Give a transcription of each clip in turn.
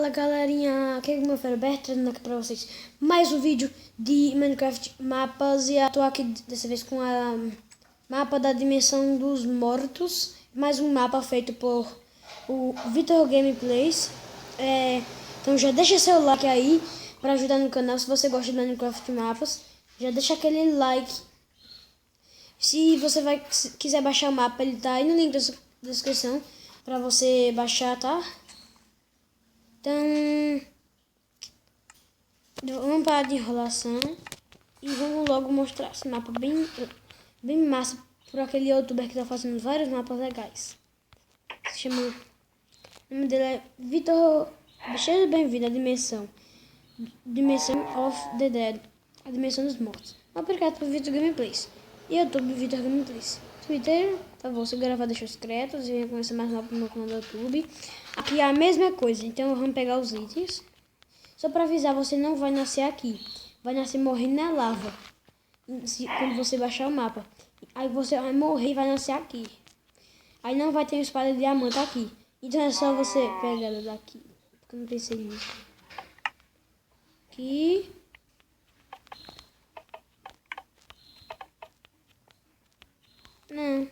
Fala galerinha, aqui é o meu Ferber, trazendo aqui pra vocês mais um vídeo de Minecraft mapas. E eu tô aqui dessa vez com a mapa da dimensão dos mortos. Mais um mapa feito por o Vitor Gameplays. Então já deixa seu like aí pra ajudar no canal. Se você gosta de Minecraft mapas, já deixa aquele like. Se você quiser baixar o mapa, ele tá aí no link da descrição pra você baixar, tá? Então, vamos parar de enrolação e vamos logo mostrar esse mapa bem massa por aquele youtuber que tá fazendo vários mapas legais. Se chama, o nome dele é Vitor. Seja bem-vindo à Dimensão of the Dead, a dimensão dos mortos. Obrigado por Vitor Gameplays. YouTube Vitor Gameplays. Twitter, por favor, se gravar, deixa secretos e conhecer mais mapas no meu canal do YouTube. Aqui é a mesma coisa, então vamos pegar os itens. Só para avisar, você não vai nascer aqui. Vai nascer morrendo na lava. Quando você baixar o mapa. Aí você vai morrer e vai nascer aqui. Aí não vai ter uma espada de diamante aqui. Então é só você pegar ela daqui. Porque eu não pensei nisso. Aqui. Não.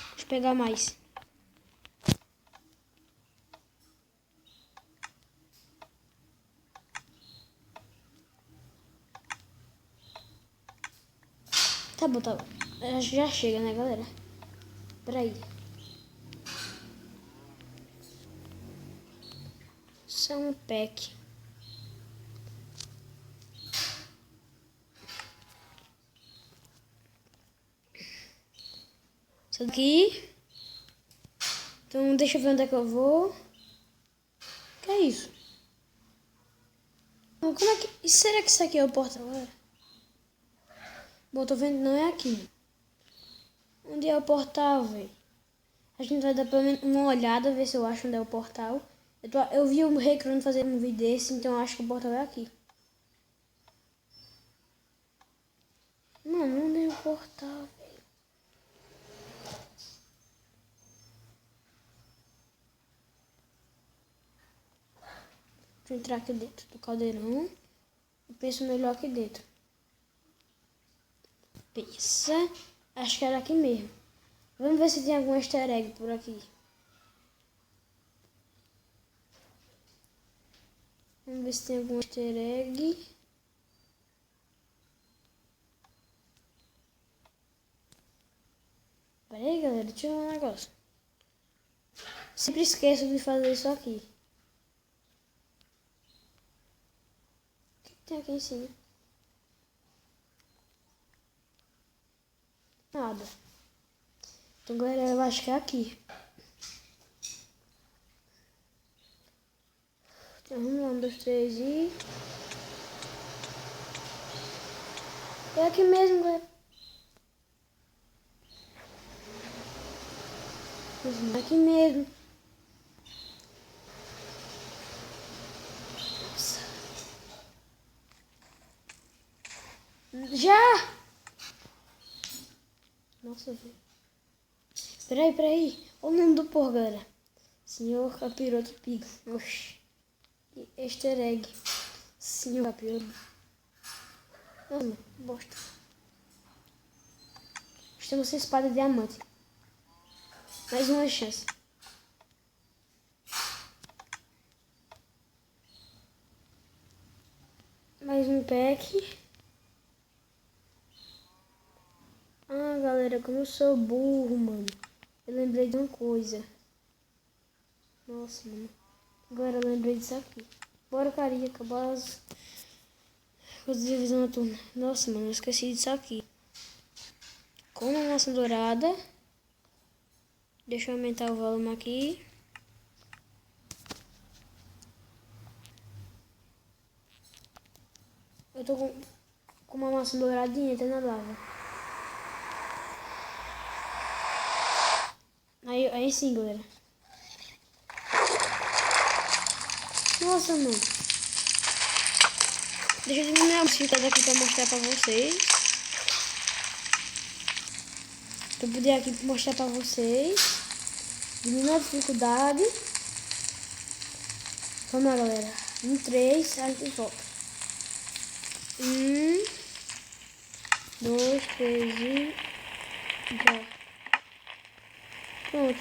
Deixa eu pegar mais. Tá bom, tá bom. Já chega, né, galera? Peraí. Só um pack. Isso aqui. Então, deixa eu ver onde é que eu vou. Que é isso? Como é que... Será que isso aqui é o portal? Bom, tô vendo, não é aqui. Onde é o portal, velho? A gente vai dar pelo menos uma olhada, ver se eu acho onde é o portal. Eu vi o Recruno fazer um vídeo desse, então eu acho que o portal é aqui. Mano, onde é o portal, velho? Deixa eu entrar aqui dentro do caldeirão. Eu penso melhor aqui dentro. Pensa. Acho que era aqui mesmo. Vamos ver se tem algum easter egg por aqui. Vamos ver se tem algum easter egg. Pera aí, galera. Deixa eu ver um negócio. Sempre esqueço de fazer isso aqui. O que tem aqui em cima? Nada. Então, galera, eu acho que é aqui. Então, vamos lá, 1, 2, 3 e... É aqui mesmo, galera. É aqui mesmo. Nossa. Já! Nossa, velho. Peraí. Olha o nome do porco, galera. Senhor Capiroto Pigo. Oxi. Easter egg. Senhor Capiroto. Não, bosta. Temos essa espada de diamante. Mais uma chance. Mais um pack. Ah, galera, como eu sou burro, mano. Eu lembrei de uma coisa. Nossa, mano. Agora eu lembrei disso aqui. Bora, carinha, acabar as coisas de visão noturna. Nossa, mano, eu esqueci disso aqui. Com a maçã dourada. Deixa eu aumentar o volume aqui. Eu tô com uma maçã douradinha, tá na lava. Aí sim, galera. Nossa, mano. Deixa eu terminar a música daqui pra mostrar pra vocês. Pra poder aqui mostrar pra vocês. Diminuir a dificuldade. Vamos lá, galera. Em 3, a gente volta. 1, 2, 3 e já. Pronto.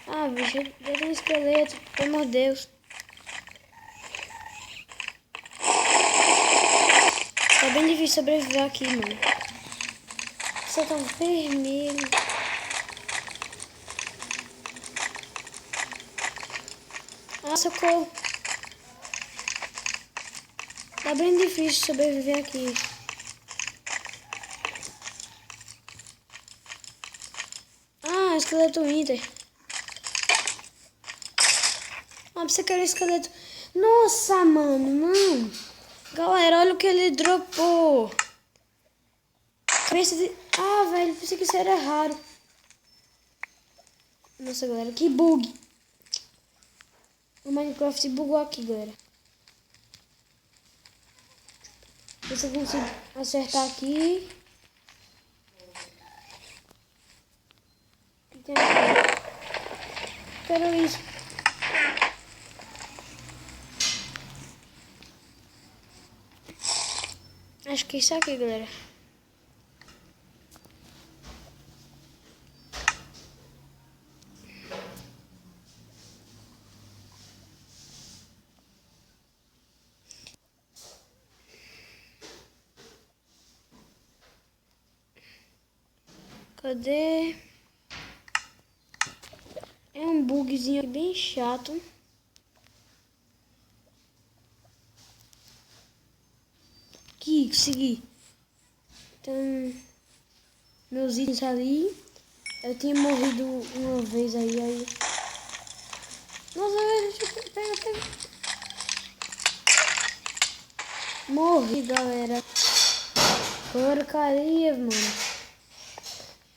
Ah, bicho, já tem um esqueleto, pelo amor de Deus. Tá bem difícil sobreviver aqui, mano. Só tá vermelho. Ah, socorro. Tá bem difícil sobreviver aqui. Ah, esqueleto Inter. Ah, você quer o esqueleto. Nossa, mano, não. Galera, olha o que ele dropou. Cabeça de... Ah, velho, pensei que isso era raro. Nossa, galera, que bug. O Minecraft bugou aqui, galera. Ver se eu consigo acertar aqui. O que tem aqui? Quero isso. Acho que é isso aqui, galera. Cadê? É um bugzinho bem chato. Aqui, consegui. Então, meus itens ali. Eu tinha morrido uma vez aí. Nossa, velho, pega. Morri, galera. Porcaria, mano.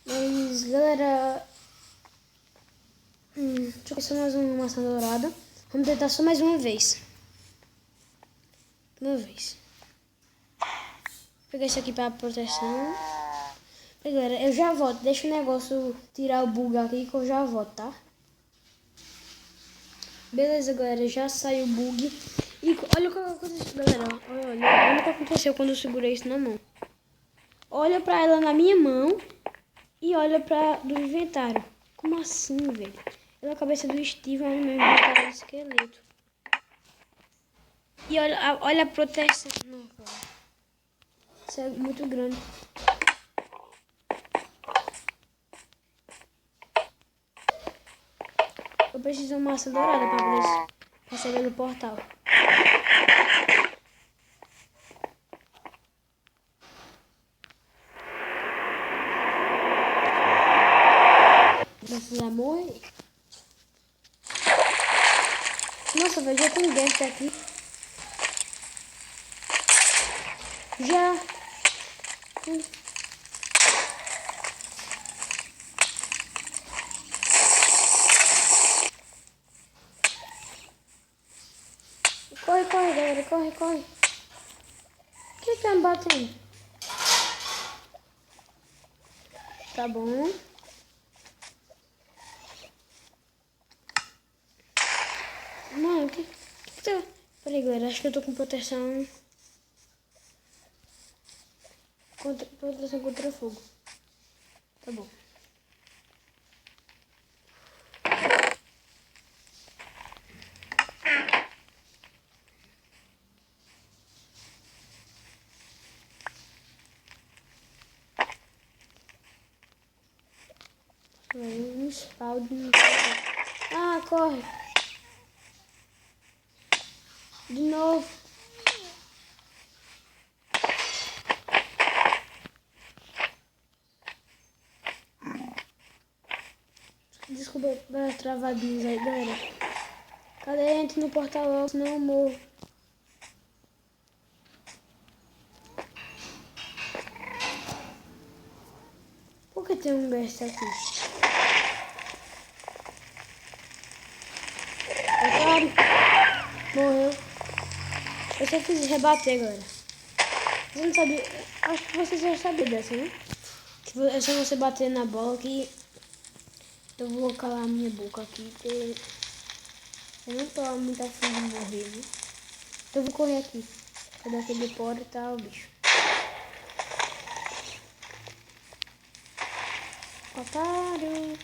Mas, galera... deixa eu ver só mais uma maçã dourada. Vamos tentar só mais uma vez. Vou pegar isso aqui para proteção. Mas, galera, eu já volto. Deixa o negócio tirar o bug aqui que eu já volto, tá? Beleza, galera. Já saiu o bug. E olha o que aconteceu, galera. Olha o que aconteceu quando eu segurei isso na mão. Olha pra ela na minha mão. E olha pra do inventário. Como assim, velho? Ela é a cabeça do Steve, mas no meu inventário é esqueleto. E olha a proteção. Não, cara. Isso é muito grande. Eu preciso de uma massa dourada pra poder receber do portal. Precisa morrer. Nossa, velho, já tem guest aqui. Já. Corre, galera, corre. O que tá me batendo? Tá bom. Mano, que tá... Peraí, galera, acho que eu tô com proteção... Proteção contra fogo. Tá bom. Um spawn. Ah, corre. De novo. Desculpa pelas travadinhas aí, galera. Cadê? Entra no portal logo, senão eu morro. Por que tem um besta aqui? É claro. Morreu. Eu só fiz rebater, galera. Você não sabe, acho que você já sabia dessa, né? Que é só você bater na bola que eu vou calar a minha boca aqui, porque eu não tô muito afim de morrer, né? Então eu vou correr aqui, pra dar aquele poro e tal, bicho. Otário.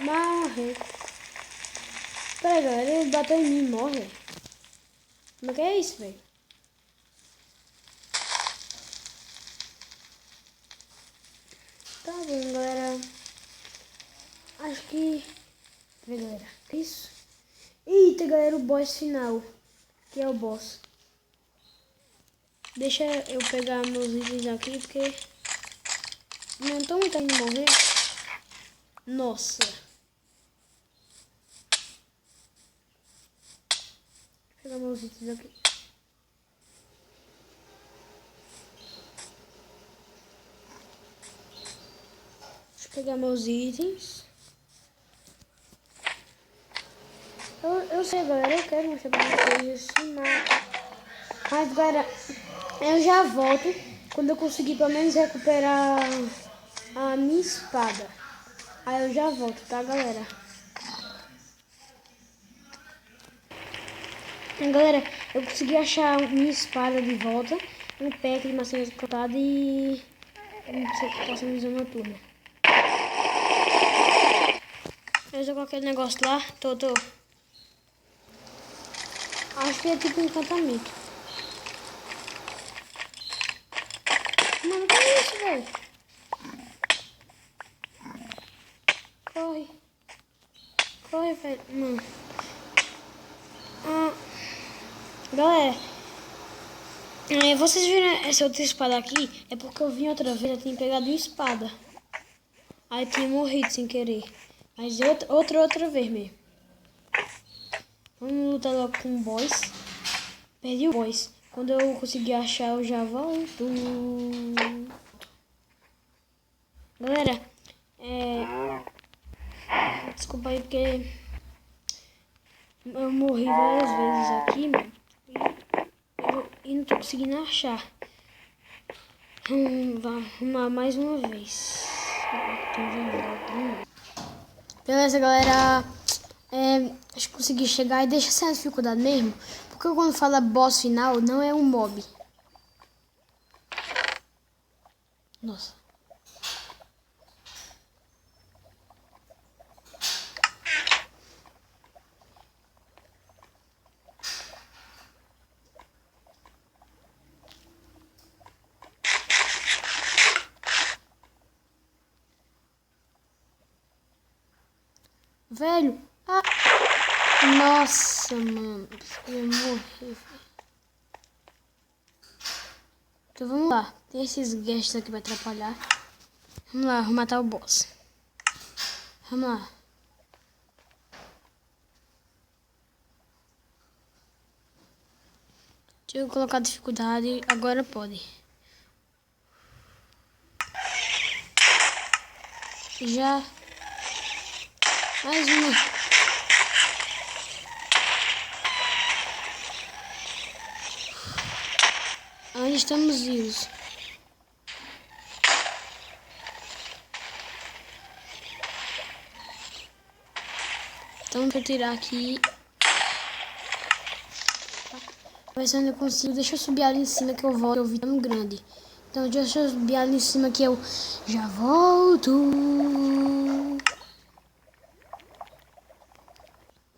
Morre. Pera, galera, ele bateu em mim e morre. Como é que é isso, velho? Tá bom, galera. Acho que... Pera, galera. Isso. Eita, galera, o boss final. Que é o boss. Deixa eu pegar meus itens aqui, porque... Não tô muito indo morrer. Nossa. Vou pegar meus itens aqui. Deixa eu pegar meus itens. Eu sei, galera, eu quero mostrar pra vocês esse mapa. Mas, galera, eu já volto quando eu conseguir pelo menos recuperar a minha espada. Aí eu já volto, tá, galera? Galera, eu consegui achar minha espada de volta, um pack de maçã encantada e passando visão noturna. Eu já coloquei o negócio lá, tô. Acho que é tipo um encantamento. Mano, que é isso, velho? Corre, velho. Mano. Galera, vocês viram essa outra espada aqui? É porque eu vim outra vez, eu tinha pegado uma espada. Aí eu tinha morrido sem querer. Mas outra vez mesmo. Vamos lutar logo com o boss. Perdi o boss. Quando eu conseguir achar, eu já volto. Galera, desculpa aí porque eu morri várias vezes aqui, mano. E não tô conseguindo achar. Vamos arrumar mais uma vez. Beleza, galera. Acho que consegui chegar e deixa sem dificuldade mesmo. Porque quando fala boss final, não é um mob. Nossa. Velho. Nossa, mano. Eu ia morrer, velho. Então vamos lá. Tem esses guests aqui pra atrapalhar. Vamos lá, vou matar o boss. Vamos lá. Deixa eu colocar dificuldade. Agora pode. Já. Mais uma. Ainda estamos vivos. Então, deixa eu tirar aqui. Vai ver se eu consigo. Deixa eu subir ali em cima que eu volto. Eu vi tão grande. Então, deixa eu subir ali em cima que eu já volto.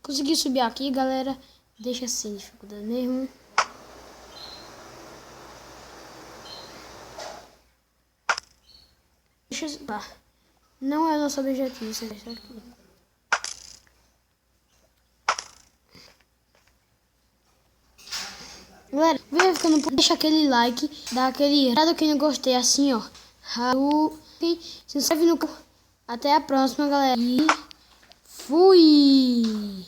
Consegui subir aqui, galera. Deixa assim, dificuldade mesmo. Deixa eu... Não é o nosso objetivo, isso aqui. Galera, vem ficando, deixa aquele like, dá aquele dado que não gostei, assim, ó. Se inscreve no canal. Até a próxima, galera. E fui!